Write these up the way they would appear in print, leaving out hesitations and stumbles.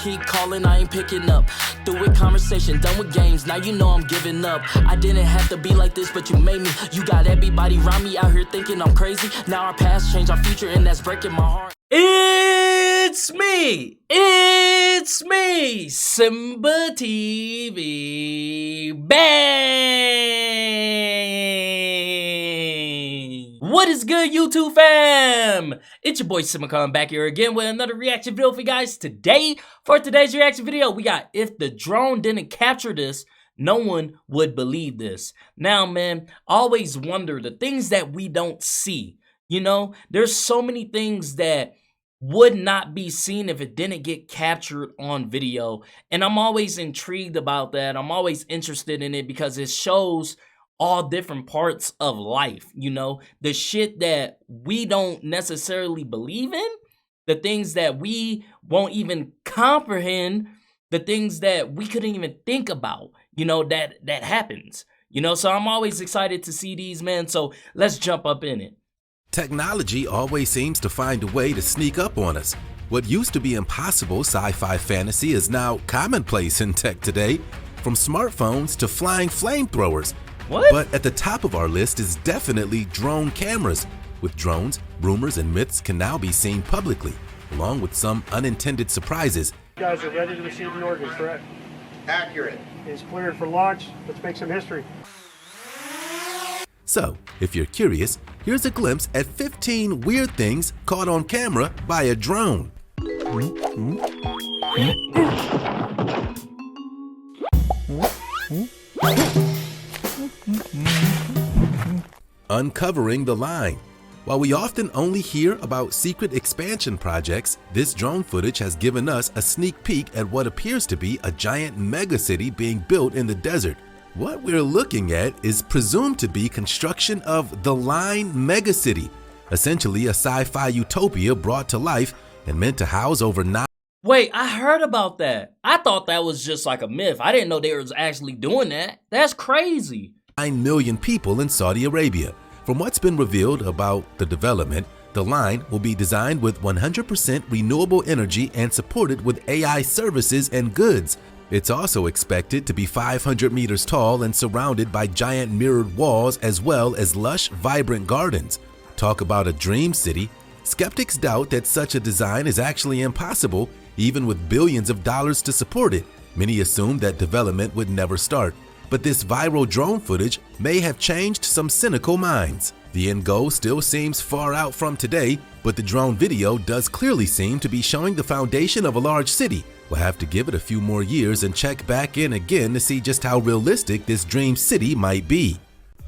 keep calling, I ain't picking up. Through with conversation, done with games, now you know I'm giving up. I didn't have to be like this, but you made me. You got everybody around me out here thinking I'm crazy. Now our past change our future, and that's breaking my heart. It's me, SimbaTV, bang! What is good, YouTube fam? It's your boy Simba coming back here again with another reaction video for you guys today. For today's reaction video, we got if the drone didn't capture this, no one would believe this. Now, man, I always wonder the things that we don't see. You know, there's so many things that would not be seen if it didn't get captured on video. And I'm always intrigued about that. I'm always interested in it because it shows all different parts of life, you know, the shit that we don't necessarily believe in, the things that we won't even comprehend, the things that we couldn't even think about, you know, that happens, you know. So I'm always excited to see these, man. So let's jump up in it. Technology always seems to find a way to sneak up on us. What used to be impossible sci-fi fantasy is now commonplace in tech today, from smartphones to flying flamethrowers. What? But at the top of our list is definitely drone cameras. With drones, rumors and myths can now be seen publicly, along with some unintended surprises. You guys are ready to receive the orders, correct? Accurate. It's cleared for launch. Let's make some history. So, if you're curious, here's a glimpse at 15 weird things caught on camera by a drone. Uncovering the line. While we often only hear about secret expansion projects, this drone footage has given us a sneak peek at what appears to be a giant megacity being built in the desert. What we're looking at is presumed to be construction of the Line Megacity, essentially a sci-fi utopia brought to life and meant to house over 9. Wait, I heard about that. I thought that was just like a myth. I didn't know they were actually doing that. That's crazy. 9 million people in Saudi Arabia. From what's been revealed about the development, the line will be designed with 100% renewable energy and supported with AI services and goods. It's also expected to be 500 meters tall and surrounded by giant mirrored walls as well as lush, vibrant gardens. Talk about a dream city. Skeptics doubt that such a design is actually impossible, even with billions of dollars to support it. Many assume that development would never start. But this viral drone footage may have changed some cynical minds. The end goal still seems far out from today, but the drone video does clearly seem to be showing the foundation of a large city. We'll have to give it a few more years and check back in again to see just how realistic this dream city might be.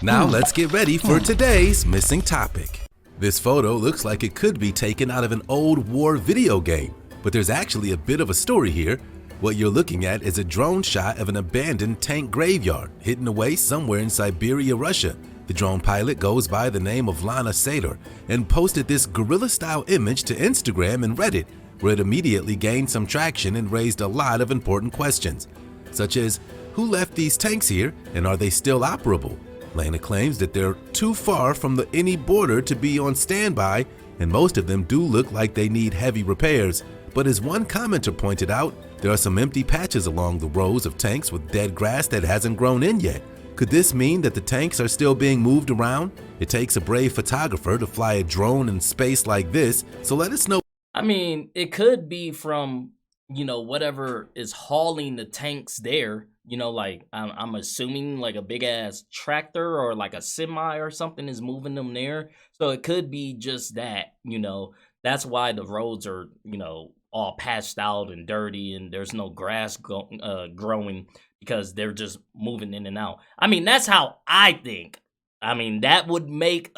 Now let's get ready for today's missing topic. This photo looks like it could be taken out of an old war video game, but there's actually a bit of a story here. What you're looking at is a drone shot of an abandoned tank graveyard hidden away somewhere in Siberia, Russia. The drone pilot goes by the name of Lana Sador and posted this guerrilla-style image to Instagram and Reddit, where it immediately gained some traction and raised a lot of important questions, such as who left these tanks here and are they still operable? Lana claims that they're too far from any border to be on standby, and most of them do look like they need heavy repairs. But as one commenter pointed out, there are some empty patches along the rows of tanks with dead grass that hasn't grown in yet. Could this mean that the tanks are still being moved around? It takes a brave photographer to fly a drone in space like this, so let us know. I mean, it could be from, you know, whatever is hauling the tanks there. You know, like I'm assuming like a big ass tractor or like a semi or something is moving them there. So it could be just that, you know, that's why the roads are, you know, all patched out and dirty and there's no grass growing because they're just moving in and out. I mean, that's how I think. I mean, that would make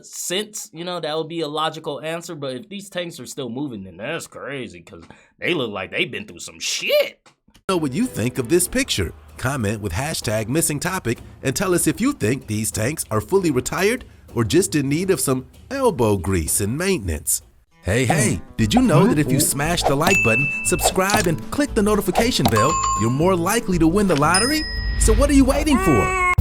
sense, you know, that would be a logical answer. But if these tanks are still moving, then that's crazy because they look like they've been through some shit. Know what you think of this picture. Comment with hashtag missing topic and tell us if you think these tanks are fully retired or just in need of some elbow grease and maintenance. Hey, did you know that if you smash the like button, subscribe, and click the notification bell, you're more likely to win the lottery? So what are you waiting for?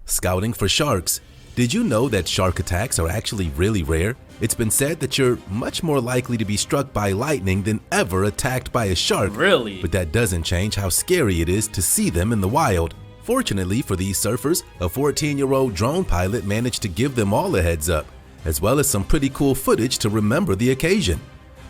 Scouting for sharks. Did you know that shark attacks are actually really rare? It's been said that you're much more likely to be struck by lightning than ever attacked by a shark. Really? But that doesn't change how scary it is to see them in the wild. Fortunately for these surfers, a 14-year-old drone pilot managed to give them all a heads up, as well as some pretty cool footage to remember the occasion.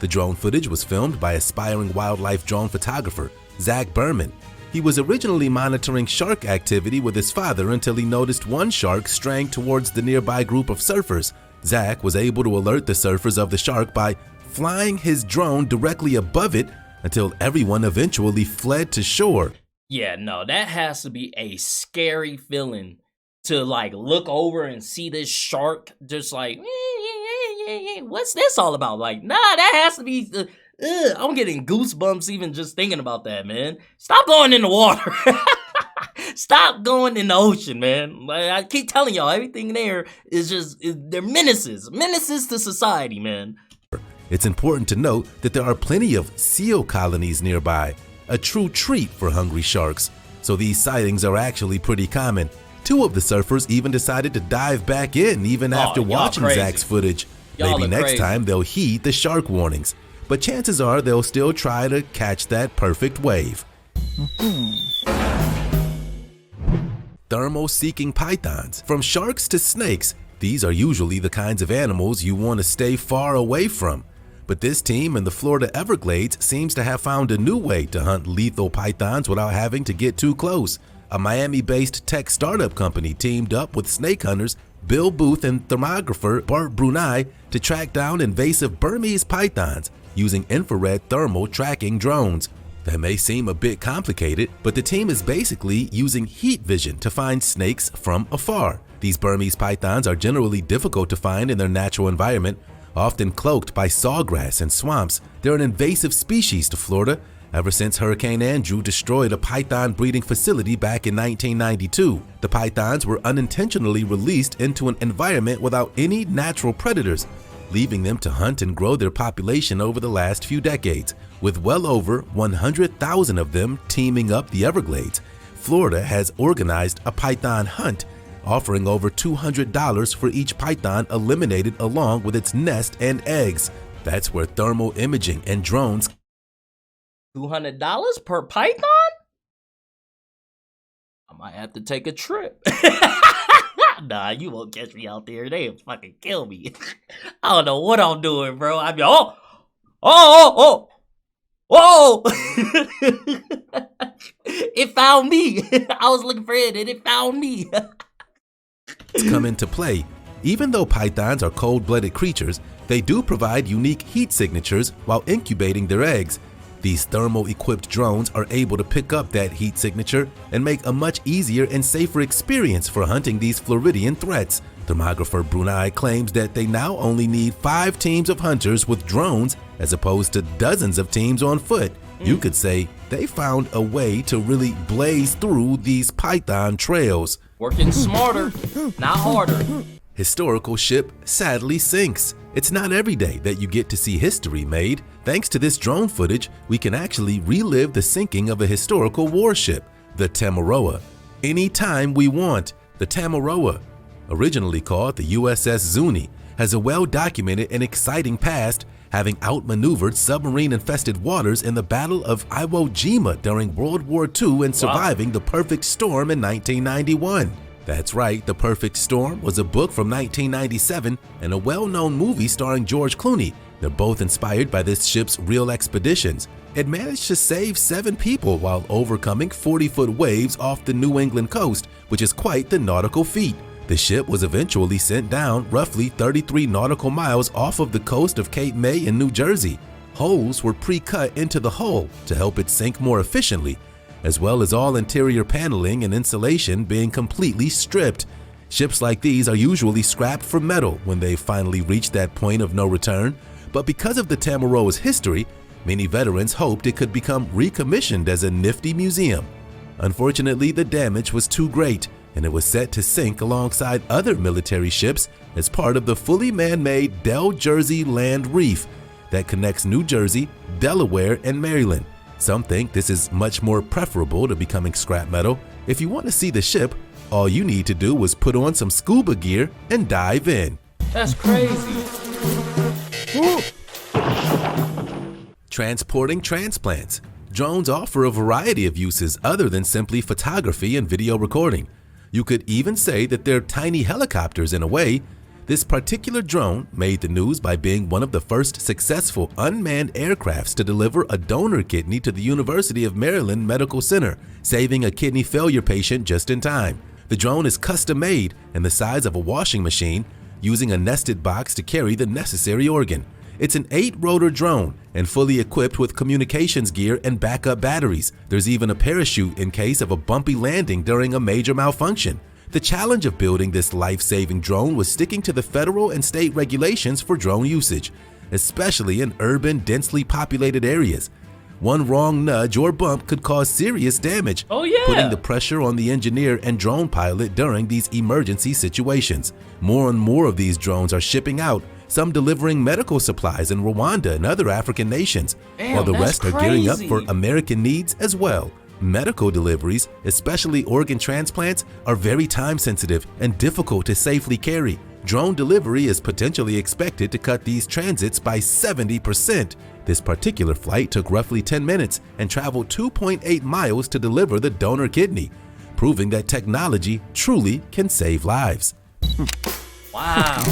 The drone footage was filmed by aspiring wildlife drone photographer Zach Berman. He was originally monitoring shark activity with his father until he noticed one shark straying towards the nearby group of surfers. Zach was able to alert the surfers of the shark by flying his drone directly above it until everyone eventually fled to shore. Yeah, no, that has to be a scary feeling to like look over and see this shark just like, what's this all about? Like, nah, that has to be, I'm getting goosebumps even just thinking about that, man. Stop going in the water. Stop going in the ocean, man. Like, I keep telling y'all, everything there is just, they're menaces to society, man. It's important to note that there are plenty of seal colonies nearby, a true treat for hungry sharks. So these sightings are actually pretty common. Two of the surfers even decided to dive back in even after watching Zach's footage. Maybe next time they'll heed the shark warnings, but chances are they'll still try to catch that perfect wave. Thermo-seeking pythons. From sharks to snakes, these are usually the kinds of animals you want to stay far away from. But this team in the Florida Everglades seems to have found a new way to hunt lethal pythons without having to get too close. A Miami-based tech startup company teamed up with snake hunters Bill Booth and thermographer Bart Brunei to track down invasive Burmese pythons using infrared thermal tracking drones. That may seem a bit complicated, but the team is basically using heat vision to find snakes from afar. These Burmese pythons are generally difficult to find in their natural environment, often cloaked by sawgrass and swamps. They're an invasive species to Florida ever since Hurricane Andrew destroyed a python breeding facility back in 1992. The pythons were unintentionally released into an environment without any natural predators, leaving them to hunt and grow their population over the last few decades. With well over 100,000 of them teeming up the Everglades, Florida has organized a python hunt, offering over $200 for each python eliminated along with its nest and eggs. That's where thermal imaging and drones. $200 per python? I might have to take a trip. Nah, you won't catch me out there. They'll fucking kill me. I don't know what I'm doing, bro. I mean, whoa! It found me. I was looking for it and it found me. Come into play. Even though pythons are cold-blooded creatures, they do provide unique heat signatures while incubating their eggs. These thermal-equipped drones are able to pick up that heat signature and make a much easier and safer experience for hunting these Floridian threats. Thermographer Brunei claims that they now only need 5 teams of hunters with drones as opposed to dozens of teams on foot. You could say they found a way to really blaze through these python trails. Working smarter, not harder. Historical ship sadly sinks. It's not every day that you get to see history made. Thanks to this drone footage, we can actually relive the sinking of a historical warship, the Tamaroa, anytime we want. The Tamaroa, originally called the USS Zuni, has a well-documented and exciting past, having outmaneuvered submarine-infested waters in the Battle of Iwo Jima during World War II and surviving the Perfect Storm in 1991. That's right, The Perfect Storm was a book from 1997 and a well-known movie starring George Clooney. They're both inspired by this ship's real expeditions. It managed to save 7 people while overcoming 40-foot waves off the New England coast, which is quite the nautical feat. The ship was eventually sent down roughly 33 nautical miles off of the coast of Cape May in New Jersey. Holes were pre-cut into the hull to help it sink more efficiently, as well as all interior paneling and insulation being completely stripped. Ships like these are usually scrapped for metal when they finally reach that point of no return, but because of the Tamaroa's history, many veterans hoped it could become recommissioned as a nifty museum. Unfortunately, the damage was too great, and it was set to sink alongside other military ships as part of the fully man-made Del Jersey Land Reef that connects New Jersey, Delaware, and Maryland. Some think this is much more preferable to becoming scrap metal. If you want to see the ship, All you need to do was put on some scuba gear and dive in. That's crazy. Transporting transplants. Drones offer a variety of uses other than simply photography and video recording. You could even say that they're tiny helicopters in a way. This particular drone made the news by being one of the first successful unmanned aircrafts to deliver a donor kidney to the University of Maryland Medical Center, saving a kidney failure patient just in time. The drone is custom-made and the size of a washing machine, using a nested box to carry the necessary organ. It's an 8-rotor drone and fully equipped with communications gear and backup batteries. There's even a parachute in case of a bumpy landing during a major malfunction. The challenge of building this life-saving drone was sticking to the federal and state regulations for drone usage, especially in urban, densely populated areas. One wrong nudge or bump could cause serious damage, putting the pressure on the engineer and drone pilot during these emergency situations. More and more of these drones are shipping out, some delivering medical supplies in Rwanda and other African nations, while the rest are gearing up for American needs as well. Medical deliveries, especially organ transplants, are very time-sensitive and difficult to safely carry. Drone delivery is potentially expected to cut these transits by 70%. This particular flight took roughly 10 minutes and traveled 2.8 miles to deliver the donor kidney, proving that technology truly can save lives. Wow.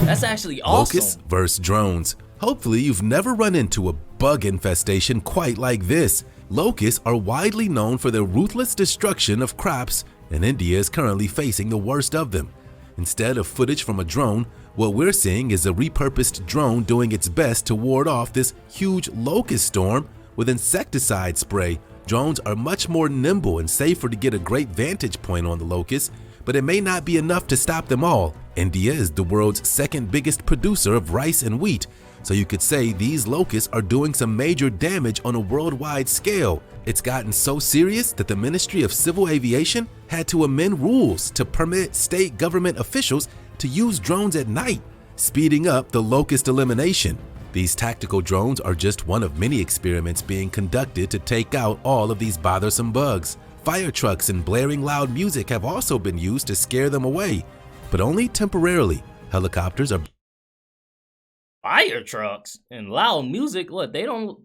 That's actually awesome. Locusts versus drones. Hopefully you've never run into a bug infestation quite like this. Locusts are widely known for their ruthless destruction of crops, and India is currently facing the worst of them. Instead of footage from a drone, what we're seeing is a repurposed drone doing its best to ward off this huge locust storm with insecticide spray. Drones are much more nimble and safer to get a great vantage point on the locusts, but it may not be enough to stop them all. India is the world's second biggest producer of rice and wheat, so you could say these locusts are doing some major damage on a worldwide scale. It's gotten so serious that the Ministry of Civil Aviation had to amend rules to permit state government officials to use drones at night, speeding up the locust elimination. These tactical drones are just one of many experiments being conducted to take out all of these bothersome bugs. Fire trucks and blaring loud music have also been used to scare them away, but only temporarily. Helicopters are Fire trucks and loud music. What, they don't,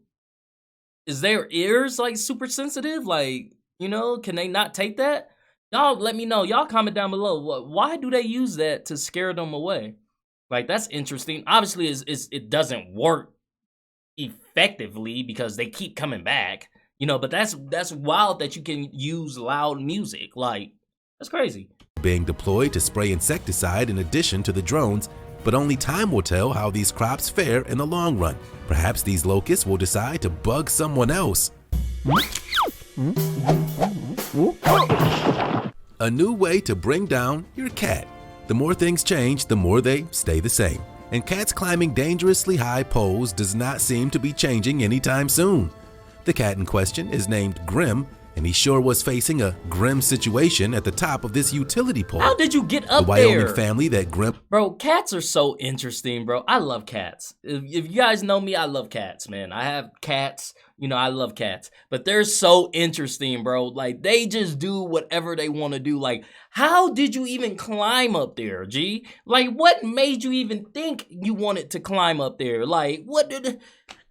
is their ears like super sensitive? Like, you know, can they not take that? Y'all let me know. Y'all comment down below. Why do they use that to scare them away? Like, that's interesting. Obviously, it doesn't work effectively because they keep coming back. You know, but that's wild that you can use loud music. Like, that's crazy. Being deployed to spray insecticide in addition to the drones, but only time will tell how these crops fare in the long run. Perhaps these locusts will decide to bug someone else. A new way to bring down your cat. The more things change, the more they stay the same. And cats climbing dangerously high poles does not seem to be changing anytime soon. The cat in question is named Grim, and he sure was facing a grim situation at the top of this utility pole. How did you get up there? The Wyoming family that Grim... Bro, cats are so interesting, bro. I love cats. If you guys know me, I love cats, man. I have cats. You know, I love cats. But they're so interesting, bro. Like, they just do whatever they want to do. Like, how did you even climb up there, G? Like, what made you even think you wanted to climb up there? Like, what did...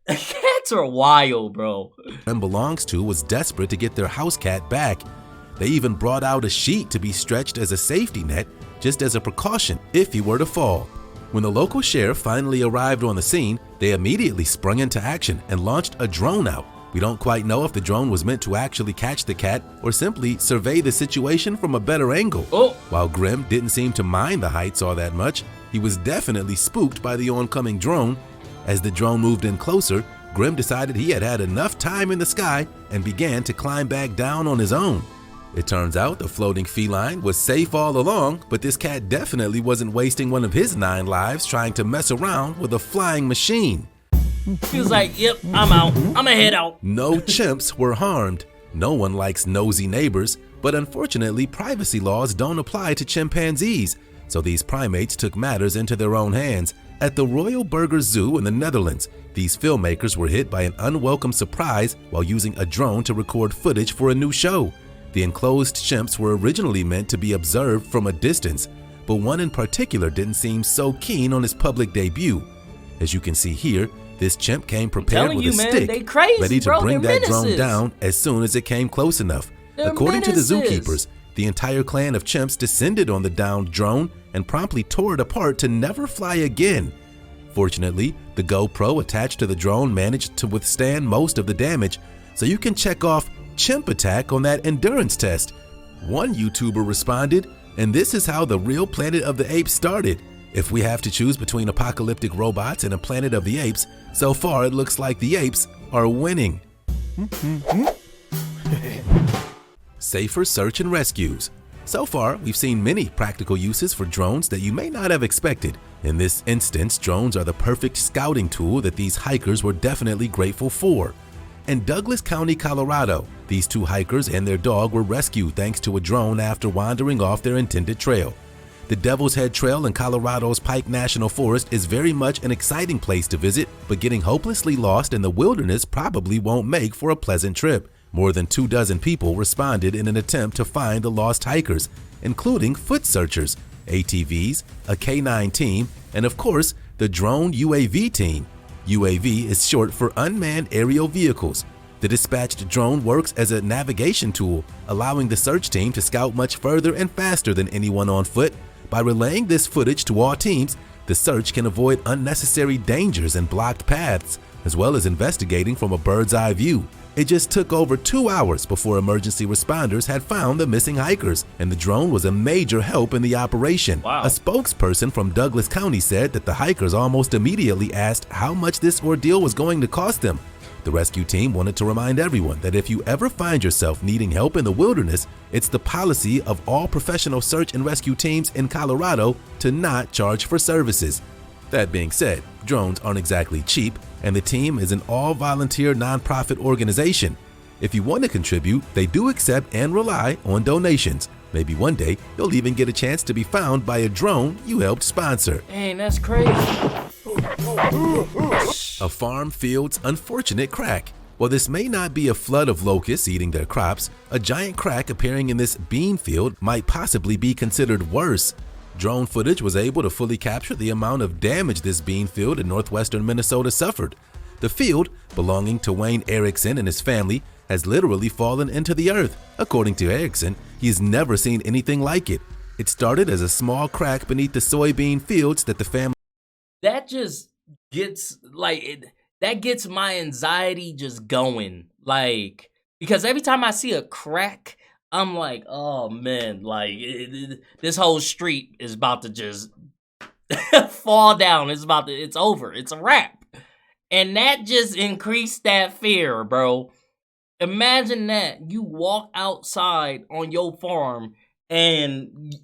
Cats are wild, bro. Grim belongs to was desperate to get their house cat back. They even brought out a sheet to be stretched as a safety net, just as a precaution if he were to fall. When the local sheriff finally arrived on the scene, they immediately sprung into action and launched a drone out. We don't quite know if the drone was meant to actually catch the cat or simply survey the situation from a better angle. While Grim didn't seem to mind the heights all that much, he was definitely spooked by the oncoming drone. As the drone moved in closer, Grim decided he had had enough time in the sky and began to climb back down on his own. It turns out the floating feline was safe all along, but this cat definitely wasn't wasting one of his 9 lives trying to mess around with a flying machine. He was like, yep, I'm out. I'ma head out. No chimps were harmed. No one likes nosy neighbors, but unfortunately privacy laws don't apply to chimpanzees, so these primates took matters into their own hands. At the Royal Burger Zoo in the Netherlands, these filmmakers were hit by an unwelcome surprise while using a drone to record footage for a new show. The enclosed chimps were originally meant to be observed from a distance, but one in particular didn't seem so keen on his public debut. As you can see here, this chimp came prepared with a stick, ready to bring that drone down as soon as it came close enough. According to the zookeepers, the entire clan of chimps descended on the downed drone and promptly tore it apart to never fly again. Fortunately, the GoPro attached to the drone managed to withstand most of the damage, so you can check off chimp attack on that endurance test. One YouTuber responded, and this is how the real Planet of the Apes started. If we have to choose between apocalyptic robots and a Planet of the Apes, so far it looks like the apes are winning. Safer search and rescues. So far, we've seen many practical uses for drones that you may not have expected. In this instance, drones are the perfect scouting tool that these hikers were definitely grateful for. In Douglas County, Colorado, these two hikers and their dog were rescued thanks to a drone after wandering off their intended trail. The Devil's Head Trail in Colorado's Pike National Forest is very much an exciting place to visit, but getting hopelessly lost in the wilderness probably won't make for a pleasant trip. More than 24 people responded in an attempt to find the lost hikers, including foot searchers, ATVs, a K9 team, and of course, the drone UAV team. UAV is short for Unmanned Aerial Vehicles. The dispatched drone works as a navigation tool, allowing the search team to scout much further and faster than anyone on foot. By relaying this footage to all teams, the search can avoid unnecessary dangers and blocked paths, as well as investigating from a bird's eye view. It just took over 2 hours before emergency responders had found the missing hikers, and the drone was a major help in the operation. Wow. A spokesperson from Douglas County said that the hikers almost immediately asked how much this ordeal was going to cost them. The rescue team wanted to remind everyone that if you ever find yourself needing help in the wilderness, it's the policy of all professional search and rescue teams in Colorado to not charge for services. That being said, drones aren't exactly cheap, and the team is an all-volunteer nonprofit organization. If you want to contribute, they do accept and rely on donations. Maybe one day, you'll even get a chance to be found by a drone you helped sponsor. Dang, that's crazy. A farm field's unfortunate crack. While this may not be a flood of locusts eating their crops, a giant crack appearing in this bean field might possibly be considered worse. Drone footage was able to fully capture the amount of damage this bean field in northwestern Minnesota suffered. The field, belonging to Wayne Erickson and his family, has literally fallen into the earth. According to Erickson, he's never seen anything like it. It started as a small crack beneath the soybean fields that the family... That just gets, that gets my anxiety just going. Because every time I see a crack, I'm like, oh man, this whole street is about to just fall down. It's over. It's a wrap. And that just increased that fear, bro. Imagine that you walk outside on your farm and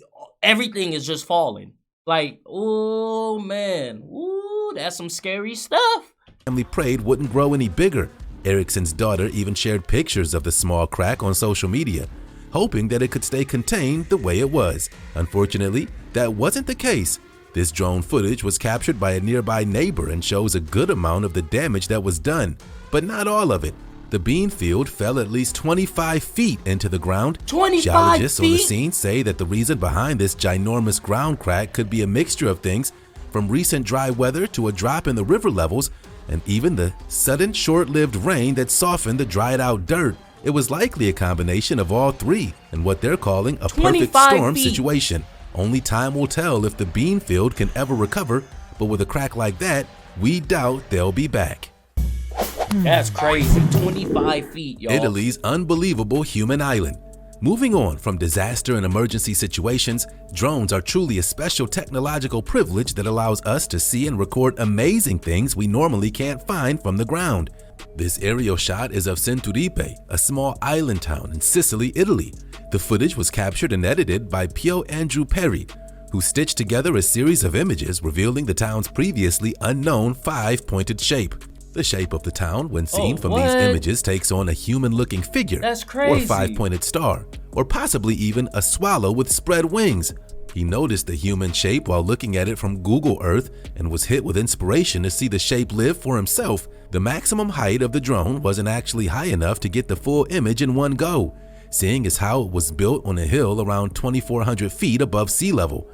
everything is just falling. Oh man, ooh, that's some scary stuff. Family prayed wouldn't grow any bigger. Erickson's daughter even shared pictures of the small crack on social media, hoping that it could stay contained the way it was. Unfortunately, that wasn't the case. This drone footage was captured by a nearby neighbor and shows a good amount of the damage that was done, but not all of it. The bean field fell at least 25 feet into the ground. 25 Geologists feet? on the scene say that the reason behind this ginormous ground crack could be a mixture of things, from recent dry weather to a drop in the river levels, and even the sudden short-lived rain that softened the dried-out dirt. It was likely a combination of all three and what they're calling a perfect storm situation. Only time will tell if the bean field can ever recover, but with a crack like that, we doubt they'll be back. That's crazy. 25 feet, y'all. Italy's unbelievable human island. Moving on from disaster and emergency situations, drones are truly a special technological privilege that allows us to see and record amazing things we normally can't find from the ground. This aerial shot is of Centuripe, a small island town in Sicily, Italy. The footage was captured and edited by Pio Andrew Perry, who stitched together a series of images revealing the town's previously unknown five-pointed shape. The shape of the town, when seen from these images, takes on a human-looking figure, or a five-pointed star, or possibly even a swallow with spread wings. He noticed the human shape while looking at it from Google Earth and was hit with inspiration to see the shape live for himself. The maximum height of the drone wasn't actually high enough to get the full image in one go. seeing as how it was built on a hill around 2,400 feet above sea level.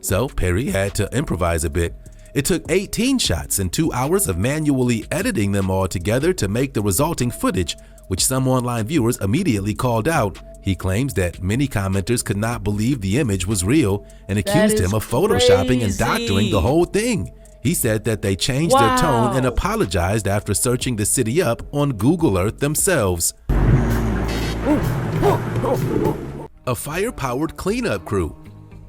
So Perry had to improvise a bit. It took 18 shots and 2 hours of manually editing them all together to make the resulting footage, which some online viewers immediately called out. He claims that many commenters could not believe the image was real and accused him of photoshopping and doctoring the whole thing. He said that they changed their tone and apologized after searching the city up on Google Earth themselves. A fire-powered cleanup crew.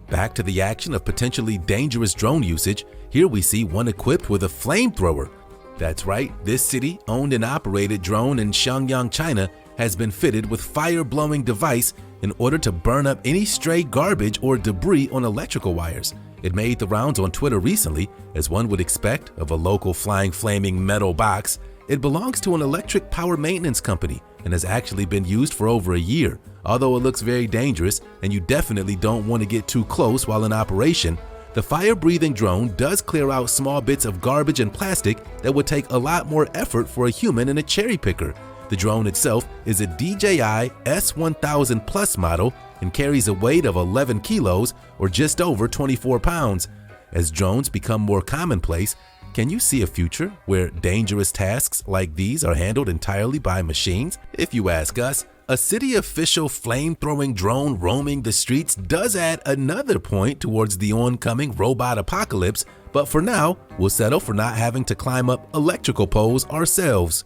Back to the action of potentially dangerous drone usage, here we see one equipped with a flamethrower. That's right, this city-owned and operated drone in Shenyang, China has been fitted with fire-blowing device in order to burn up any stray garbage or debris on electrical wires. It made the rounds on Twitter recently, as one would expect of a local flaming metal box. It belongs to an electric power maintenance company and has actually been used for over a year. Although it looks very dangerous and you definitely don't want to get too close while in operation, the fire-breathing drone does clear out small bits of garbage and plastic that would take a lot more effort for a human in a cherry picker. The drone itself is a DJI S1000 Plus model and carries a weight of 11 kilos or just over 24 pounds. As drones become more commonplace, can you see a future where dangerous tasks like these are handled entirely by machines? If you ask us, a city official flame-throwing drone roaming the streets does add another point towards the oncoming robot apocalypse, but for now, we'll settle for not having to climb up electrical poles ourselves.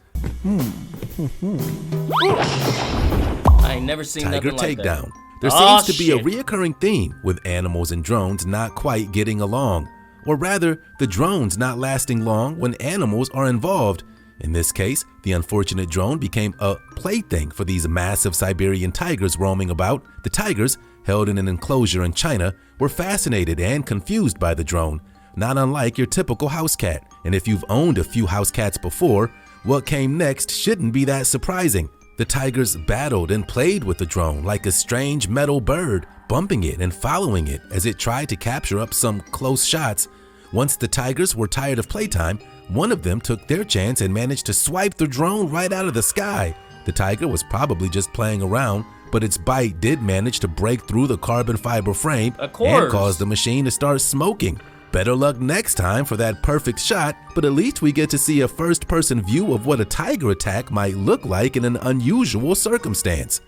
I ain't never seen Tiger nothing like takedown. that. There seems to be a reoccurring theme with animals and drones not quite getting along, or rather, the drones not lasting long when animals are involved. In this case, the unfortunate drone became a plaything for these massive Siberian tigers roaming about. The tigers, held in an enclosure in China, were fascinated and confused by the drone, not unlike your typical house cat. And if you've owned a few house cats before, what came next shouldn't be that surprising. The tigers battled and played with the drone like a strange metal bird, bumping it and following it as it tried to capture up some close shots. Once the tigers were tired of playtime, one of them took their chance and managed to swipe the drone right out of the sky. The tiger was probably just playing around, but its bite did manage to break through the carbon fiber frame and cause the machine to start smoking. Better luck next time for that perfect shot, but at least we get to see a first-person view of what a tiger attack might look like in an unusual circumstance.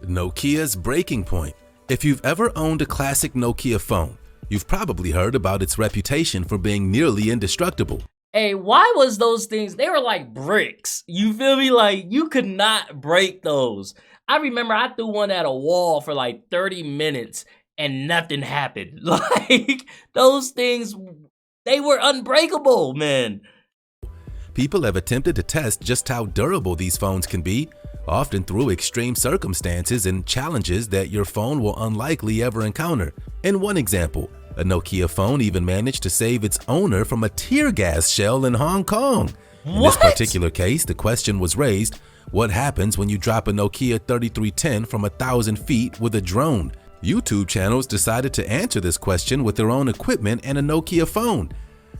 Nokia's breaking point. If you've ever owned a classic Nokia phone, you've probably heard about its reputation for being nearly indestructible. Hey, why was those things, they were like bricks. You feel me? Like, you could not break those. I remember I threw one at a wall for like 30 minutes and nothing happened. Like, those things, they were unbreakable, man. People have attempted to test just how durable these phones can be, often through extreme circumstances and challenges that your phone will unlikely ever encounter. In one example, a Nokia phone even managed to save its owner from a tear gas shell in Hong Kong. In this particular case, the question was raised, what happens when you drop a Nokia 3310 from 1,000 feet with a drone? YouTube channels decided to answer this question with their own equipment and a Nokia phone.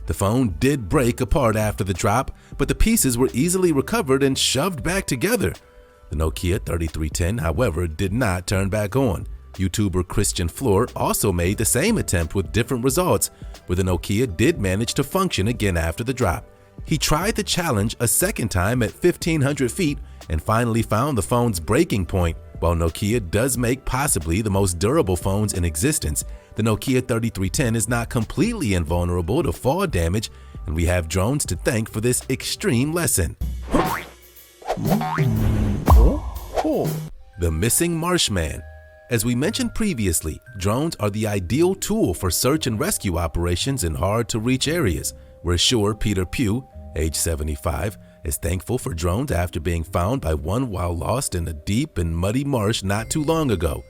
The phone did break apart after the drop, but the pieces were easily recovered and shoved back together. The Nokia 3310, however, did not turn back on. YouTuber Christian Floor also made the same attempt with different results, where the Nokia did manage to function again after the drop. He tried the challenge a second time at 1,500 feet and finally found the phone's breaking point. While Nokia does make possibly the most durable phones in existence, the Nokia 3310 is not completely invulnerable to fall damage, and we have drones to thank for this extreme lesson. The missing Marshman. As we mentioned previously, drones are the ideal tool for search and rescue operations in hard-to-reach areas. We're sure Peter Pugh, age 75, is thankful for drones after being found by one while lost in a deep and muddy marsh not too long ago.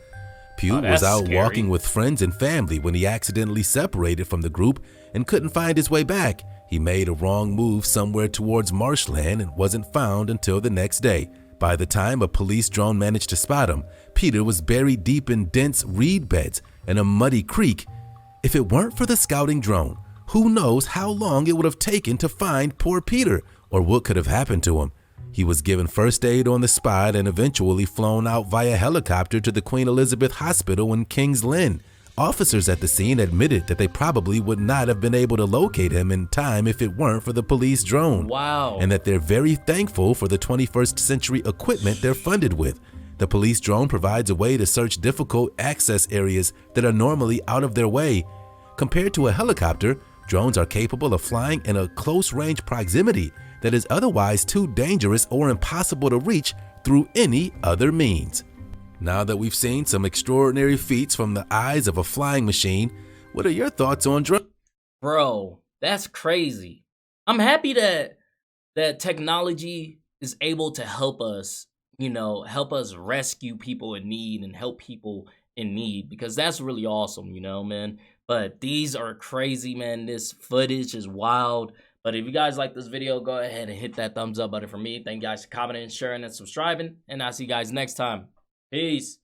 Pugh was out walking with friends and family when he accidentally separated from the group and couldn't find his way back. He made a wrong move somewhere towards marshland and wasn't found until the next day. By the time a police drone managed to spot him, Peter was buried deep in dense reed beds and a muddy creek. If it weren't for the scouting drone, who knows how long it would have taken to find poor Peter or what could have happened to him. He was given first aid on the spot and eventually flown out via helicopter to the Queen Elizabeth Hospital in King's Lynn. Officers at the scene admitted that they probably would not have been able to locate him in time if it weren't for the police drone. Wow. And that they're very thankful for the 21st century equipment they're funded with. The police drone provides a way to search difficult access areas that are normally out of their way. Compared to a helicopter, drones are capable of flying in a close-range proximity that is otherwise too dangerous or impossible to reach through any other means. Now that we've seen some extraordinary feats from the eyes of a flying machine, what are your thoughts on drones? Bro, that's crazy. I'm happy that technology is able to help us, help us rescue people in need and help people in need, because that's really awesome, man. But these are crazy, man. This footage is wild. But if you guys like this video, go ahead and hit that thumbs up button for me. Thank you guys for commenting, sharing, and subscribing. And I'll see you guys next time. Peace.